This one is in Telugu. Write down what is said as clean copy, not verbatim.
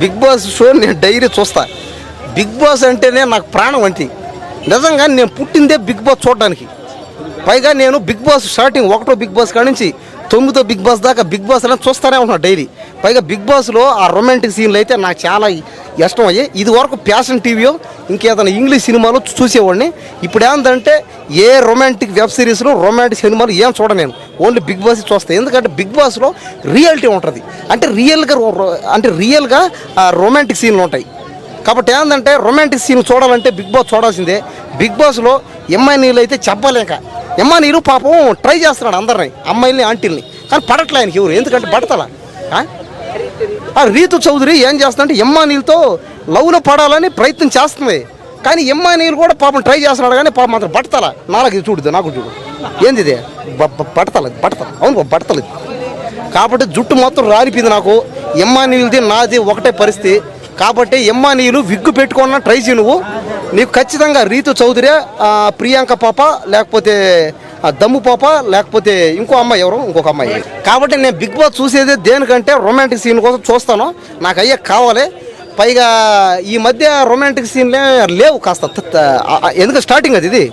బిగ్ బాస్ షో నేను డైలీ చూస్తా. బిగ్ బాస్ అంటేనే నాకు ప్రాణం అంతే. నిజంగా నేను పుట్టిందే బిగ్ బాస్ చూడడానికి. పైగా నేను బిగ్ బాస్ స్టార్టింగ్ 1వ బిగ్ బాస్ కాడ నుంచి 9వ బిగ్ బాస్ దాకా బిగ్ బాస్ అని చూస్తూనే ఉంటున్నా డైలీ. పైగా బిగ్ బాస్లో ఆ రొమాంటిక్ సీన్లు అయితే నాకు చాలా ఇష్టం అయ్యాయి. ఇది వరకు ప్యాషన్ టీవీయో ఇంకేదైనా ఇంగ్లీష్ సినిమాలో చూసేవాడిని. ఇప్పుడు ఏంటంటే ఏ రొమాంటిక్ వెబ్ సిరీస్లో రొమాంటిక్ సినిమాలు ఏం చూడ నేను ఓన్లీ బిగ్ బాస్ చూస్తాను. ఎందుకంటే బిగ్ బాస్లో రియాలిటీ ఉంటుంది, అంటే రియల్గా రొమాంటిక్ సీన్లు ఉంటాయి. కాబట్టి ఏంటంటే రొమాంటిక్ సీన్ చూడాలంటే బిగ్ బాస్ చూడాల్సిందే. బిగ్ బాస్లో ఎమ్మాయినీళ్ళు అయితే చెప్పలేక ఎమ్మాయినీళ్ళు పాపం ట్రై చేస్తున్నాడు అందరినీ, అమ్మాయిల్ని ఆంటీల్ని, కానీ పడట్లే ఆయనకి ఎవరు. ఎందుకంటే పడతలా రీతు చౌదరి ఏం చేస్తుందంటే ఎమ్మానీలతో లవ్లో పడాలని ప్రయత్నం చేస్తుంది, కానీ ఎమ్మానీలు కూడా పాపం ట్రై చేస్తున్నాడు, కానీ పాపం మాత్రం పడతలా. నాలుగు చూడు, నాకు చూడు ఏంది ఇది పడతల అవును పడతలేదు. కాబట్టి జుట్టు మొత్తం రాలిపోయింది నాకు. ఎమ్మానీలది నాది ఒకటే పరిస్థితి. కాబట్టి ఎమ్మానీలు విగ్గు పెట్టుకున్నా ట్రై చేయి నువ్వు, నీకు ఖచ్చితంగా రీతు చౌదరి, ప్రియాంక పాప, లేకపోతే దమ్ము పాప, లేకపోతే ఇంకొక అమ్మాయి. కాబట్టి నేను బిగ్ బాస్ చూసేది దేనికంటే రొమాంటిక్ సీన్ కోసం చూస్తాను. నాకు అయ్యే కావాలి. పైగా ఈ మధ్య రొమాంటిక్ సీన్లే లేవు కాస్త, ఎందుకంటే స్టార్టింగ్ అది ఇది